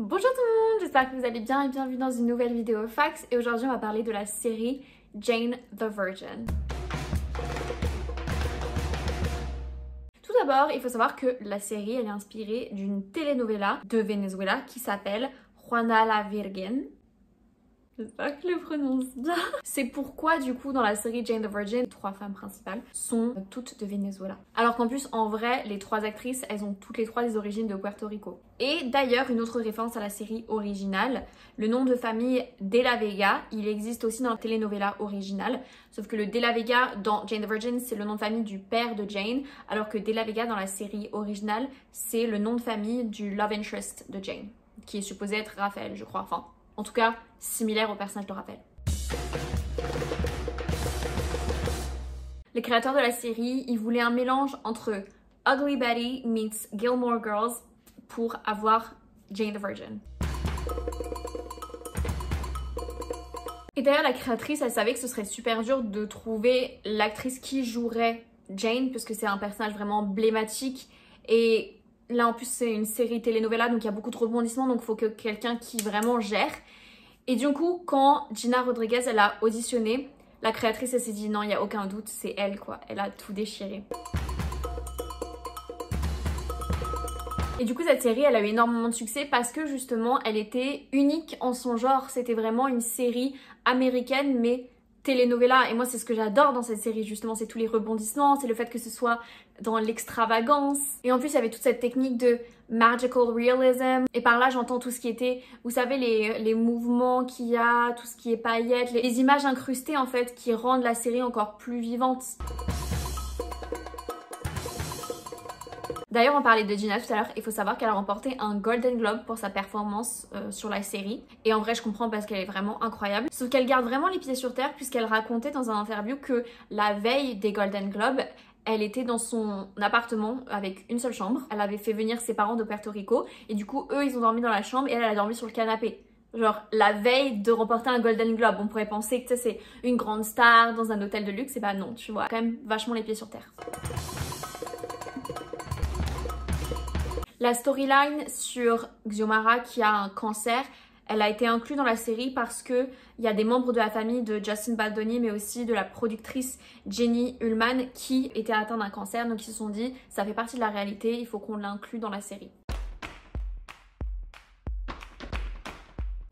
Bonjour tout le monde, j'espère que vous allez bien et bienvenue dans une nouvelle vidéo Fax. Et aujourd'hui on va parler de la série Jane the Virgin. Tout d'abord, il faut savoir que la série elle est inspirée d'une telenovela de Venezuela qui s'appelle Juana la Virgen. J'espère que je le prononce bien. C'est pourquoi du coup dans la série Jane the Virgin, les trois femmes principales sont toutes de Venezuela. Alors qu'en plus en vrai, les trois actrices, elles ont toutes les trois des origines de Puerto Rico. Et d'ailleurs, une autre référence à la série originale, le nom de famille De La Vega, il existe aussi dans la telenovela originale. Sauf que le De La Vega dans Jane the Virgin, c'est le nom de famille du père de Jane, alors que De La Vega dans la série originale, c'est le nom de famille du love interest de Jane, qui est supposé être Raphaël, je crois. Enfin, en tout cas, similaire au personnage de Raphaël. Les créateurs de la série, ils voulaient un mélange entre Ugly Betty meets Gilmore Girls pour avoir Jane the Virgin. Et d'ailleurs, la créatrice, elle savait que ce serait super dur de trouver l'actrice qui jouerait Jane, puisque c'est un personnage vraiment emblématique. Et là, en plus, c'est une série telenovela, donc il y a beaucoup de rebondissements, donc il faut que quelqu'un qui vraiment gère. Et du coup, quand Gina Rodriguez, elle a auditionné, la créatrice, elle s'est dit non, il n'y a aucun doute, c'est elle, quoi. Elle a tout déchiré. Et du coup, cette série, elle a eu énormément de succès parce que justement, elle était unique en son genre. C'était vraiment une série américaine, mais telenovela. Et moi, c'est ce que j'adore dans cette série, justement. C'est tous les rebondissements, c'est le fait que ce soit dans l'extravagance. Et en plus, il y avait toute cette technique de magical realism. Et par là, j'entends tout ce qui était, vous savez, les mouvements qu'il y a, tout ce qui est paillettes, les images incrustées, en fait, qui rendent la série encore plus vivante. D'ailleurs, on parlait de Gina tout à l'heure, il faut savoir qu'elle a remporté un Golden Globe pour sa performance sur la série. Et en vrai, je comprends parce qu'elle est vraiment incroyable. Sauf qu'elle garde vraiment les pieds sur terre puisqu'elle racontait dans un interview que la veille des Golden Globes, elle était dans son appartement avec une seule chambre. Elle avait fait venir ses parents de Puerto Rico et du coup, eux, ils ont dormi dans la chambre et elle a dormi sur le canapé. Genre, la veille de remporter un Golden Globe, on pourrait penser que c'est une grande star dans un hôtel de luxe. Et bah non, tu vois, quand même vachement les pieds sur terre. La storyline sur Xiomara qui a un cancer, elle a été inclue dans la série parce qu'il y a des membres de la famille de Justin Baldoni mais aussi de la productrice Jenny Ullman qui était atteinte d'un cancer. Donc ils se sont dit, ça fait partie de la réalité, il faut qu'on l'inclue dans la série.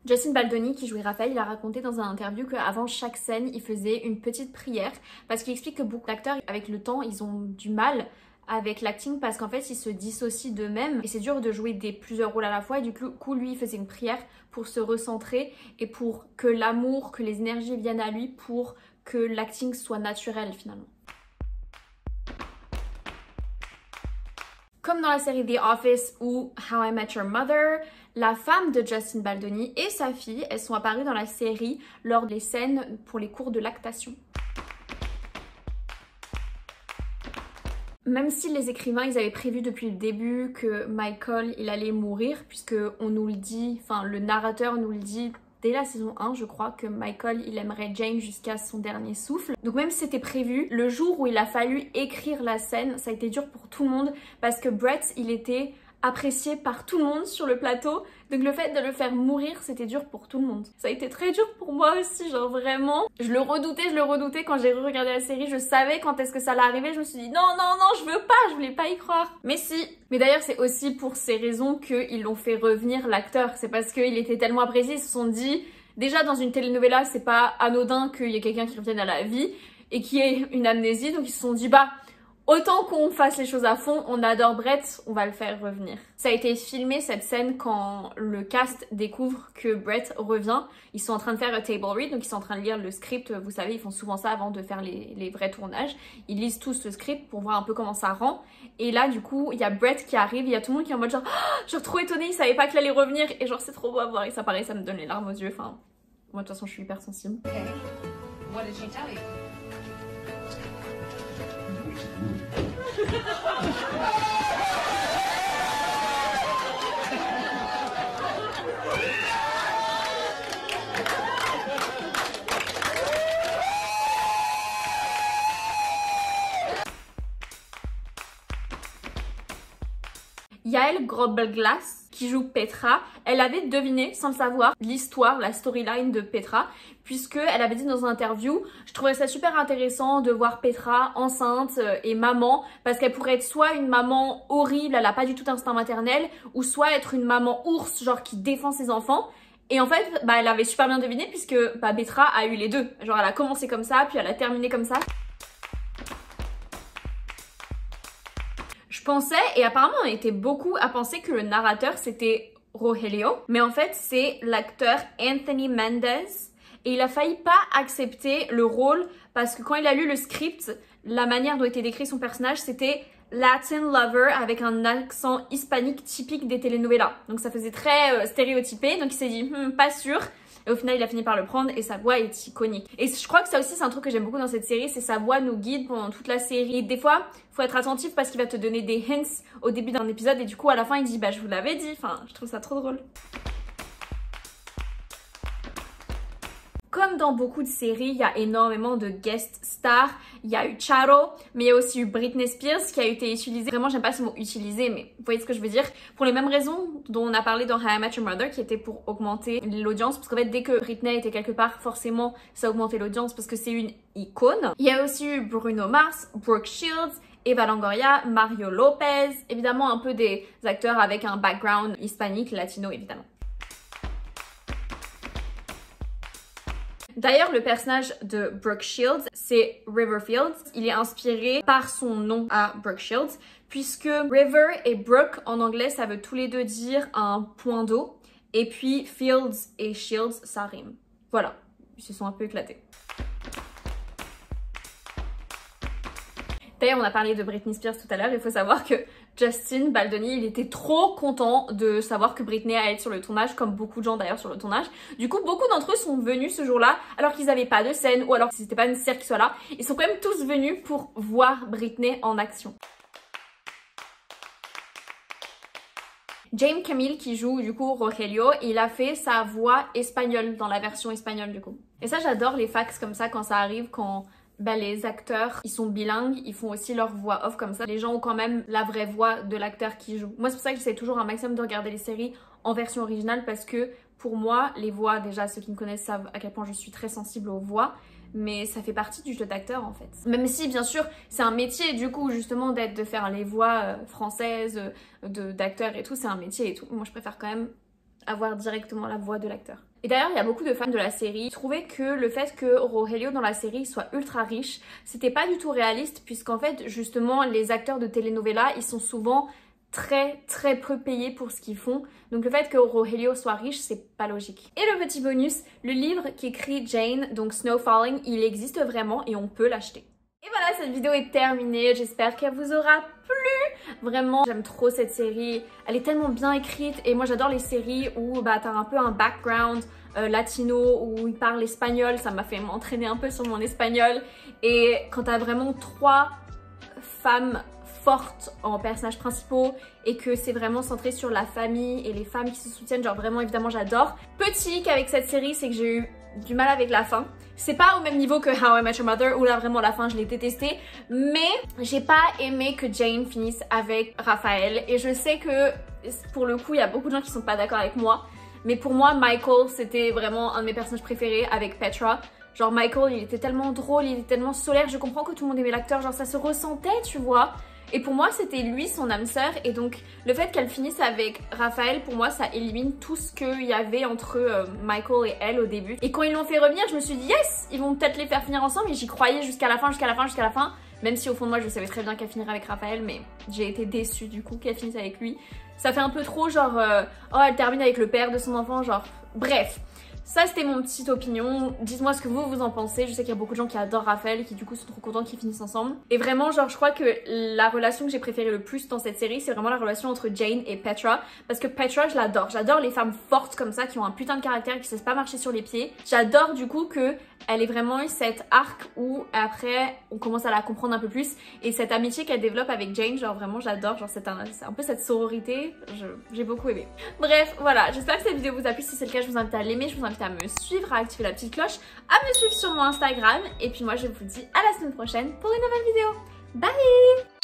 Justin Baldoni, qui jouait Raphaël, il a raconté dans un interview qu'avant chaque scène, il faisait une petite prière parce qu'il explique que beaucoup d'acteurs, avec le temps, ils ont du mal avec l'acting parce qu'en fait ils se dissocient d'eux-mêmes et c'est dur de jouer plusieurs rôles à la fois et du coup lui il faisait une prière pour se recentrer et pour que l'amour, que les énergies viennent à lui pour que l'acting soit naturel finalement. Comme dans la série The Office ou How I Met Your Mother, la femme de Justin Baldoni et sa fille, elles sont apparues dans la série lors des scènes pour les cours de lactation. Même si les écrivains ils avaient prévu depuis le début que Michael il allait mourir, puisque on nous le dit, enfin le narrateur nous le dit dès la saison 1 je crois, que Michael il aimerait Jane jusqu'à son dernier souffle. Donc même si c'était prévu, le jour où il a fallu écrire la scène, ça a été dur pour tout le monde parce que Brett il était apprécié par tout le monde sur le plateau, donc le fait de le faire mourir c'était dur pour tout le monde. Ça a été très dur pour moi aussi, genre vraiment je le redoutais quand j'ai regardé la série, je savais quand est-ce que ça allait arriver, je me suis dit non je voulais pas y croire, mais si. Mais d'ailleurs c'est aussi pour ces raisons qu'ils l'ont fait revenir l'acteur, c'est parce qu'il était tellement apprécié, ils se sont dit déjà dans une telenovela c'est pas anodin qu'il y ait quelqu'un qui revienne à la vie et qui ait une amnésie, donc ils se sont dit bah autant qu'on fasse les choses à fond, on adore Brett, on va le faire revenir. Ça a été filmé cette scène quand le cast découvre que Brett revient. Ils sont en train de faire un table read, donc ils sont en train de lire le script. Vous savez, ils font souvent ça avant de faire les vrais tournages. Ils lisent tous le script pour voir un peu comment ça rend. Et là, du coup, il y a Brett qui arrive, il y a tout le monde qui est en mode genre oh, genre trop étonnée, il savait pas qu'il allait revenir. Et genre c'est trop beau à voir et ça pareil, ça me donne les larmes aux yeux. Enfin, moi de toute façon je suis hyper sensible. Okay. What did she tell you? Yael Grobelglas qui joue Petra, elle avait deviné sans le savoir l'histoire, la storyline de Petra, puisque elle avait dit dans une interview, je trouvais ça super intéressant de voir Petra enceinte et maman, parce qu'elle pourrait être soit une maman horrible, elle a pas du tout d'instinct maternel, ou soit être une maman ours, genre qui défend ses enfants. Et en fait, bah, elle avait super bien deviné puisque bah, Petra a eu les deux. Genre elle a commencé comme ça, puis elle a terminé comme ça. Je pensais, et apparemment on était beaucoup à penser que le narrateur c'était Rogelio, mais en fait c'est l'acteur Anthony Mendes, et il a failli pas accepter le rôle parce que quand il a lu le script, la manière dont était décrit son personnage c'était Latin lover avec un accent hispanique typique des telenovelas. Donc ça faisait très stéréotypé, donc il s'est dit pas sûr. Et au final, il a fini par le prendre et sa voix est iconique. Et je crois que ça aussi, c'est un truc que j'aime beaucoup dans cette série, c'est sa voix nous guide pendant toute la série. Des fois, faut être attentif parce qu'il va te donner des hints au début d'un épisode et du coup, à la fin, il dit bah je vous l'avais dit. Enfin, je trouve ça trop drôle. Comme dans beaucoup de séries, il y a énormément de guest stars. Il y a eu Charo, mais il y a aussi eu Britney Spears qui a été utilisée. Vraiment, j'aime pas ce mot utilisé, mais vous voyez ce que je veux dire. Pour les mêmes raisons dont on a parlé dans How I Met Your Mother, qui était pour augmenter l'audience. Parce qu'en fait, dès que Britney était quelque part, forcément, ça augmentait l'audience parce que c'est une icône. Il y a aussi eu Bruno Mars, Brooke Shields, Eva Longoria, Mario Lopez. Évidemment, un peu des acteurs avec un background hispanique, latino, évidemment. D'ailleurs, le personnage de Brooke Shields, c'est River Fields. Il est inspiré par son nom à Brooke Shields, puisque River et Brooke, en anglais, ça veut tous les deux dire un point d'eau. Et puis Fields et Shields, ça rime. Voilà, ils se sont un peu éclatés. D'ailleurs, on a parlé de Britney Spears tout à l'heure. Il faut savoir que Justin Baldoni, il était trop content de savoir que Britney allait être sur le tournage, comme beaucoup de gens d'ailleurs sur le tournage. Du coup, beaucoup d'entre eux sont venus ce jour-là, alors qu'ils n'avaient pas de scène, ou alors que c'était pas nécessaire qu'ils soient là. Ils sont quand même tous venus pour voir Britney en action. James Camille qui joue du coup Rogelio, il a fait sa voix espagnole dans la version espagnole du coup. Et ça, j'adore les facts comme ça quand ça arrive, quand les acteurs, ils sont bilingues, ils font aussi leur voix off comme ça. Les gens ont quand même la vraie voix de l'acteur qui joue. Moi, c'est pour ça que j'essaie toujours un maximum de regarder les séries en version originale parce que pour moi, les voix, déjà ceux qui me connaissent savent à quel point je suis très sensible aux voix, mais ça fait partie du jeu d'acteur en fait. Même si bien sûr c'est un métier du coup justement de faire les voix françaises, d'acteurs et tout, c'est un métier et tout. Moi je préfère quand même avoir directement la voix de l'acteur. Et d'ailleurs, il y a beaucoup de fans de la série qui trouvaient que le fait que Rogelio dans la série soit ultra riche, c'était pas du tout réaliste puisqu'en fait, justement, les acteurs de telenovela, ils sont souvent très peu payés pour ce qu'ils font. Donc le fait que Rogelio soit riche, c'est pas logique. Et le petit bonus, le livre qu'écrit Jane, donc Snow Falling, il existe vraiment et on peut l'acheter. Et voilà, cette vidéo est terminée, j'espère qu'elle vous aura plu. Vraiment, j'aime trop cette série, elle est tellement bien écrite et moi j'adore les séries où bah, t'as un peu un background latino, où ils parlent espagnol, ça m'a fait m'entraîner un peu sur mon espagnol. Et quand t'as vraiment 3 femmes fortes en personnages principaux et que c'est vraiment centré sur la famille et les femmes qui se soutiennent, genre vraiment évidemment j'adore. Petit hic avec cette série, c'est que j'ai eu du mal avec la fin. C'est pas au même niveau que How I Met Your Mother où là vraiment la fin je l'ai détestée, mais j'ai pas aimé que Jane finisse avec Raphaël et je sais que pour le coup il y a beaucoup de gens qui sont pas d'accord avec moi, mais pour moi Michael c'était vraiment un de mes personnages préférés avec Petra. Genre Michael il était tellement drôle, il était tellement solaire, je comprends que tout le monde aimait l'acteur, genre ça se ressentait tu vois. Et pour moi, c'était lui, son âme sœur. Et donc, le fait qu'elle finisse avec Raphaël, pour moi, ça élimine tout ce qu'il y avait entre Michael et elle au début. Et quand ils l'ont fait revenir, je me suis dit, yes, ils vont peut-être les faire finir ensemble. Et j'y croyais jusqu'à la fin. Même si au fond de moi, je savais très bien qu'elle finirait avec Raphaël. Mais j'ai été déçue du coup qu'elle finisse avec lui. Ça fait un peu trop genre, oh, elle termine avec le père de son enfant, genre, bref. Ça c'était mon petite opinion, dites-moi ce que vous en pensez, je sais qu'il y a beaucoup de gens qui adorent Raphaël et qui du coup sont trop contents qu'ils finissent ensemble. Et vraiment genre je crois que la relation que j'ai préférée le plus dans cette série c'est vraiment la relation entre Jane et Petra. Parce que Petra je l'adore, j'adore les femmes fortes comme ça qui ont un putain de caractère et qui savent pas marcher sur les pieds. J'adore du coup que elle ait vraiment eu cet arc où après on commence à la comprendre un peu plus. Et cette amitié qu'elle développe avec Jane, genre vraiment j'adore, genre c'est un peu cette sororité, j'ai beaucoup aimé. Bref voilà, j'espère que cette vidéo vous a plu, si c'est le cas je vous invite à l'aimer, je vous invite à me suivre, à activer la petite cloche, à me suivre sur mon Instagram et puis moi je vous dis à la semaine prochaine pour une nouvelle vidéo. Bye!